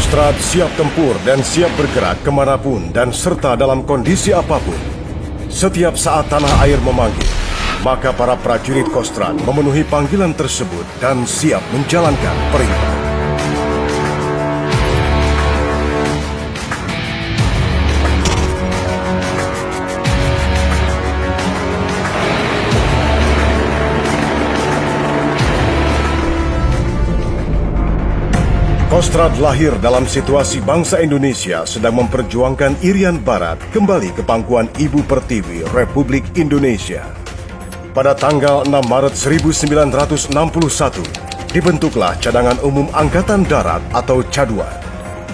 Kostrad siap tempur dan siap bergerak kemanapun dan serta dalam kondisi apapun. Setiap saat tanah air memanggil, maka para prajurit Kostrad memenuhi panggilan tersebut dan siap menjalankan perintah. Kostrad lahir dalam situasi bangsa Indonesia sedang memperjuangkan Irian Barat kembali ke pangkuan Ibu Pertiwi Republik Indonesia. Pada tanggal 6 Maret 1961, dibentuklah Cadangan Umum Angkatan Darat atau Caduan.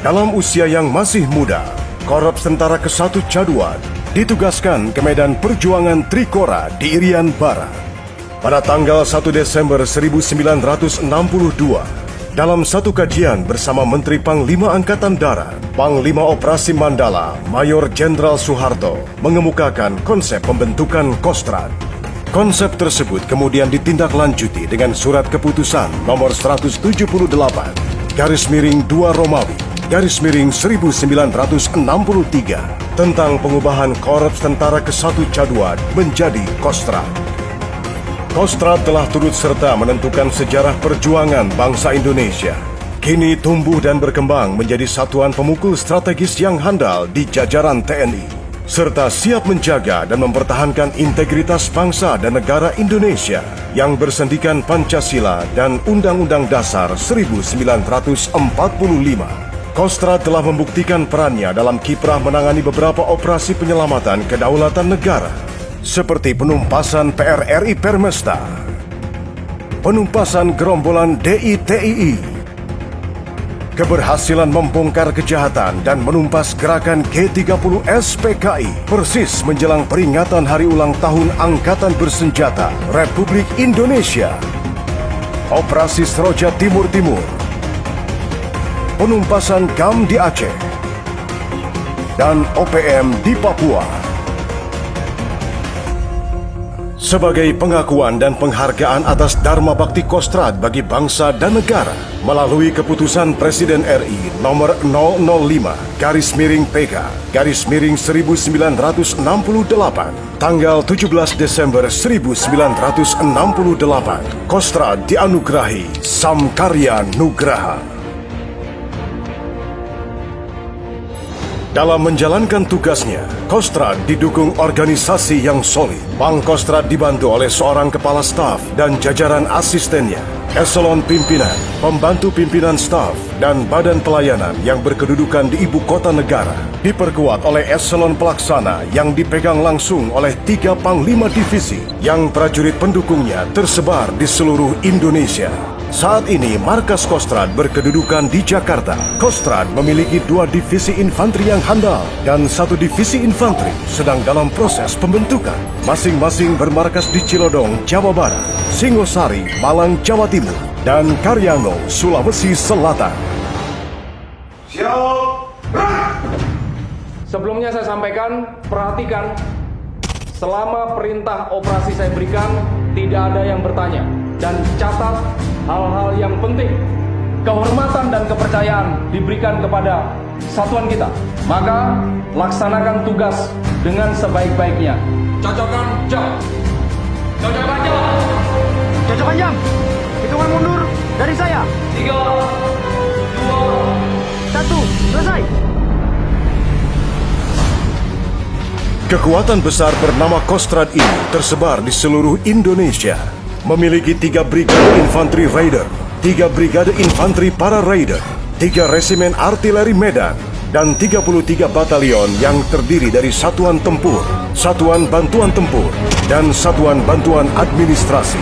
Dalam usia yang masih muda, Korps Tentara ke-1 Caduan ditugaskan ke medan perjuangan Trikora di Irian Barat. Pada tanggal 1 Desember 1962, dalam satu kajian bersama Menteri Panglima Angkatan Darat, Panglima Operasi Mandala, Mayor Jenderal Soeharto, mengemukakan konsep pembentukan Kostrad. Konsep tersebut kemudian ditindaklanjuti dengan Surat Keputusan Nomor 178, garis miring 2 Romawi, garis miring 1963, tentang pengubahan Korps Tentara ke-1 Caduan menjadi Kostrad. Kostrad telah turut serta menentukan sejarah perjuangan bangsa Indonesia. Kini tumbuh dan berkembang menjadi satuan pemukul strategis yang handal di jajaran TNI, serta siap menjaga dan mempertahankan integritas bangsa dan negara Indonesia yang bersendikan Pancasila dan Undang-Undang Dasar 1945. Kostrad telah membuktikan perannya dalam kiprah menangani beberapa operasi penyelamatan kedaulatan negara, seperti penumpasan PRRI Permesta, penumpasan gerombolan DITII, keberhasilan membongkar kejahatan dan menumpas gerakan G30 SPKI persis menjelang peringatan Hari Ulang Tahun Angkatan Bersenjata Republik Indonesia, Operasi Seroja Timur-Timur, penumpasan GAM di Aceh, dan OPM di Papua. Sebagai pengakuan dan penghargaan atas Dharma Bakti Kostrad bagi bangsa dan negara, melalui keputusan Presiden RI nomor 005 garis miring PK garis miring 1968 tanggal 17 Desember 1968, Kostrad dianugerahi Samkarya Nugraha. Dalam menjalankan tugasnya, Kostrad didukung organisasi yang solid. Pangkostrad dibantu oleh seorang kepala staf dan jajaran asistennya, eselon pimpinan, pembantu pimpinan staf, dan badan pelayanan yang berkedudukan di ibu kota negara. Diperkuat oleh eselon pelaksana yang dipegang langsung oleh 3 panglima divisi yang prajurit pendukungnya tersebar di seluruh Indonesia. Saat ini markas Kostrad berkedudukan di Jakarta. Kostrad memiliki 2 divisi infanteri yang handal dan 1 divisi infanteri sedang dalam proses pembentukan. Masing-masing bermarkas di Cilodong, Jawa Barat, Singosari, Malang, Jawa Timur, dan Karyango, Sulawesi Selatan. Siap. Sebelumnya saya sampaikan, perhatikan, selama perintah operasi saya berikan, tidak ada yang bertanya. Dan catat hal-hal yang penting. Kehormatan dan kepercayaan diberikan kepada satuan kita. Maka laksanakan tugas dengan sebaik-baiknya. Cocokkan jam. Cocokkan jam. Cocokkan jam. Hitungan mundur dari saya. 3, 2, 1, selesai. Kekuatan besar bernama Kostrad ini tersebar di seluruh Indonesia. Memiliki 3 brigade infanteri raider, 3 brigade infanteri para raider, 3 resimen artileri Medan, dan 33 batalion yang terdiri dari satuan tempur, satuan bantuan tempur, dan satuan bantuan administrasi.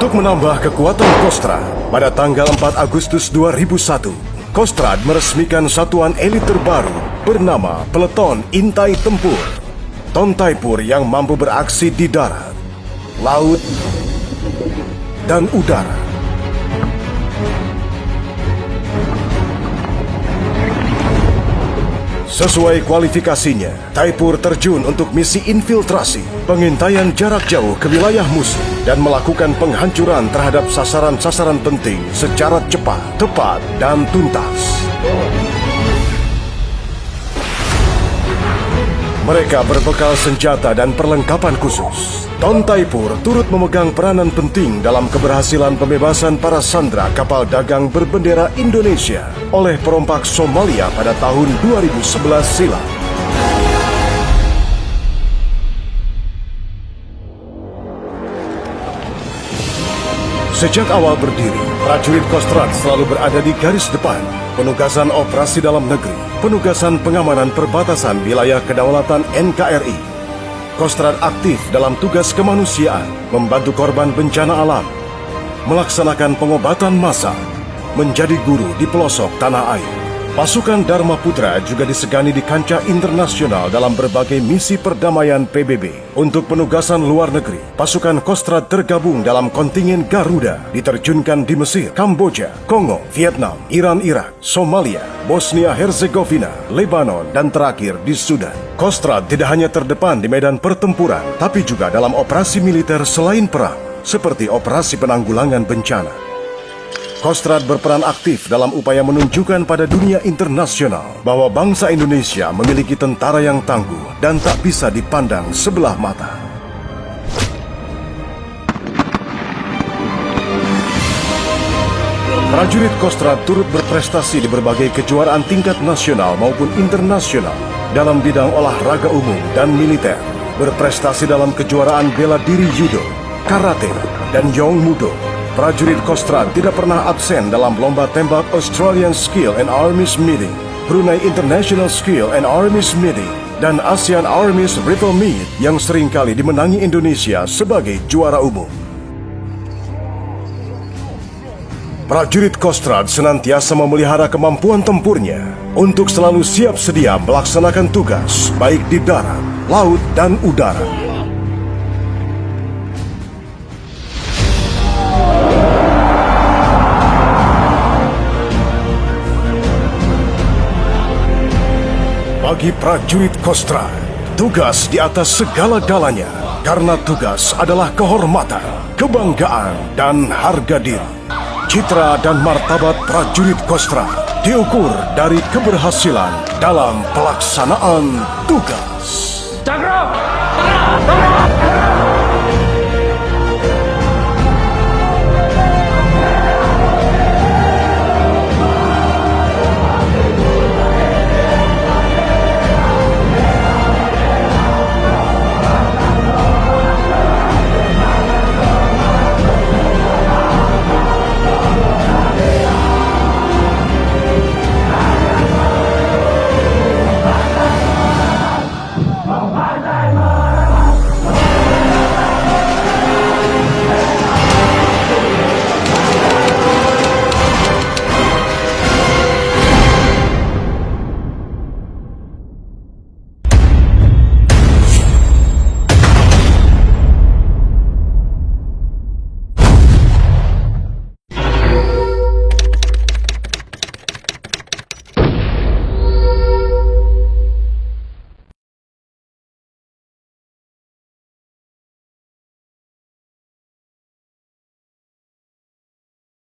Untuk menambah kekuatan Kostrad, pada tanggal 4 Agustus 2001, Kostrad meresmikan satuan elit terbaru bernama Peleton Intai Tempur. Tontaipur yang mampu beraksi di darat, laut, dan udara. Sesuai kualifikasinya, Taipur terjun untuk misi infiltrasi, pengintaian jarak jauh ke wilayah musuh, dan melakukan penghancuran terhadap sasaran-sasaran penting secara cepat, tepat, dan tuntas. Mereka berbekal senjata dan perlengkapan khusus. Tontaipur turut memegang peranan penting dalam keberhasilan pembebasan para sandera kapal dagang berbendera Indonesia oleh perompak Somalia pada tahun 2011 silam. Sejak awal berdiri, prajurit Kostrad selalu berada di garis depan. Penugasan operasi dalam negeri, penugasan pengamanan perbatasan wilayah kedaulatan NKRI. Kostrad aktif dalam tugas kemanusiaan, membantu korban bencana alam, melaksanakan pengobatan massal, menjadi guru di pelosok tanah air. Pasukan Dharma Putra juga disegani di kancah internasional dalam berbagai misi perdamaian PBB. Untuk penugasan luar negeri, pasukan Kostrad tergabung dalam kontingen Garuda, diterjunkan di Mesir, Kamboja, Kongo, Vietnam, Iran, Irak, Somalia, Bosnia Herzegovina, Lebanon, dan terakhir di Sudan. Kostrad tidak hanya terdepan di medan pertempuran, tapi juga dalam operasi militer selain perang, seperti operasi penanggulangan bencana. Kostrad berperan aktif dalam upaya menunjukkan pada dunia internasional bahwa bangsa Indonesia memiliki tentara yang tangguh dan tak bisa dipandang sebelah mata. Prajurit Kostrad turut berprestasi di berbagai kejuaraan tingkat nasional maupun internasional dalam bidang olahraga umum dan militer, berprestasi dalam kejuaraan bela diri judo, karate, dan Yong Mudo. Prajurit Kostrad tidak pernah absen dalam lomba tembak Australian Skill and Armies Meeting, Brunei International Skill and Armies Meeting, dan ASEAN Armies Rifle Meet yang seringkali dimenangi Indonesia sebagai juara umum. Prajurit Kostrad senantiasa memelihara kemampuan tempurnya untuk selalu siap sedia melaksanakan tugas baik di darat, laut, dan udara. Bagi prajurit Kostrad, tugas di atas segala-galanya, karena tugas adalah kehormatan, kebanggaan, dan harga diri. Citra dan martabat prajurit Kostrad diukur dari keberhasilan dalam pelaksanaan tugas. Cakra!